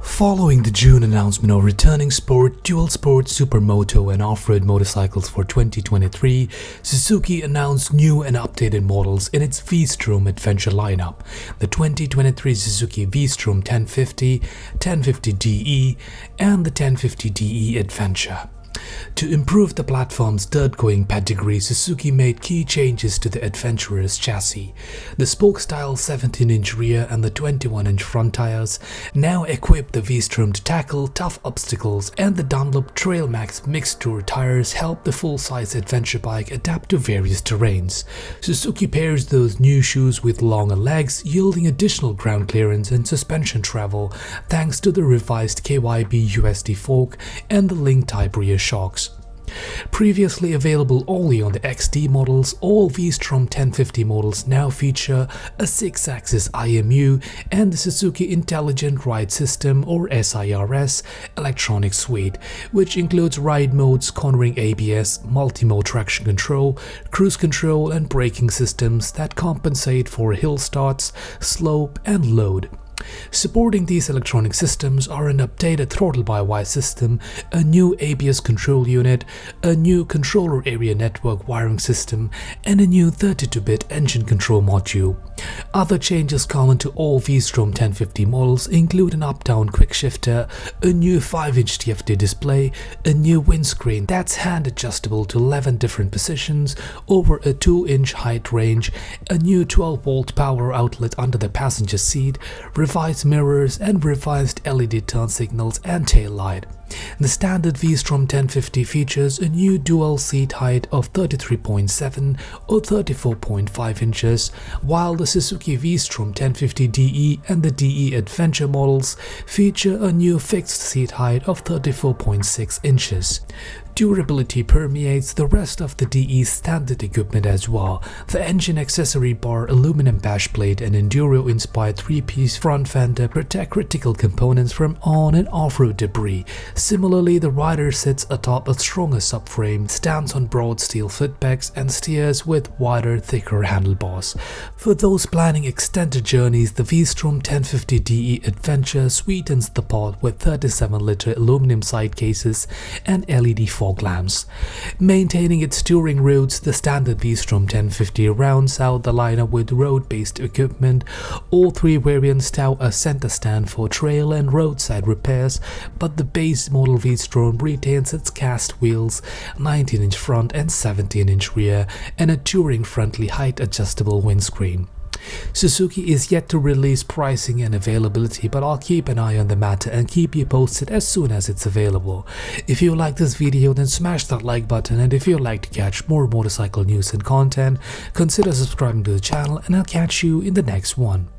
Following the June announcement of returning sport, dual sport, supermoto and off-road motorcycles for 2023, Suzuki announced new and updated models in its V-Strom adventure lineup, the 2023 Suzuki V-Strom 1050, 1050DE and the 1050DE Adventure. To improve the platform's dirt-going pedigree, Suzuki made key changes to the Adventurer's chassis. The spoke-style 17-inch rear and the 21-inch front tires now equip the V-Strom to tackle tough obstacles, and the Dunlop Trail Max Mixed Tour tires help the full-size adventure bike adapt to various terrains. Suzuki pairs those new shoes with longer legs, yielding additional ground clearance and suspension travel thanks to the revised Kyb Usd Fork and the link-type rear shocks. Previously available only on the XD models, all V-Strom 1050 models now feature a 6-axis IMU and the Suzuki Intelligent Ride System or SIRS electronic suite, which includes ride modes, cornering ABS, multi-mode traction control, cruise control and braking systems that compensate for hill starts, slope and load. Supporting these electronic systems are an updated throttle-by-wire system, a new ABS control unit, a new controller area network wiring system, and a new 32-bit engine control module. Other changes common to all V-Strom 1050 models include an up-down quick shifter, a new 5-inch TFT display, a new windscreen that's hand-adjustable to 11 different positions over a 2-inch height range, a new 12-volt power outlet under the passenger seat, revised mirrors and revised LED turn signals and tail light. The standard V-Strom 1050 features a new dual seat height of 33.7 or 34.5 inches, while the Suzuki V-Strom 1050DE and the DE Adventure models feature a new fixed seat height of 34.6 inches. Durability permeates the rest of the DE's standard equipment as well. The engine accessory bar, aluminum bash plate and Enduro-inspired 3-piece front fender protect critical components from on- and off-road debris. Similarly, the rider sits atop a stronger subframe, stands on broad steel footpegs and steers with wider, thicker handlebars. For those planning extended journeys, the V-Strom 1050DE Adventure sweetens the pot with 37-liter aluminum side cases and LED fog lamps. Maintaining its touring roads, the standard V-Strom 1050 rounds out the lineup with road-based equipment. All three variants tout a center stand for trail and roadside repairs, but the base model V-Strom retains its cast wheels, 19-inch front and 17-inch rear, and a touring-friendly height-adjustable windscreen. Suzuki is yet to release pricing and availability, but I'll keep an eye on the matter and keep you posted as soon as it's available. If you like this video, then smash that like button, and if you'd like to catch more motorcycle news and content, consider subscribing to the channel, and I'll catch you in the next one.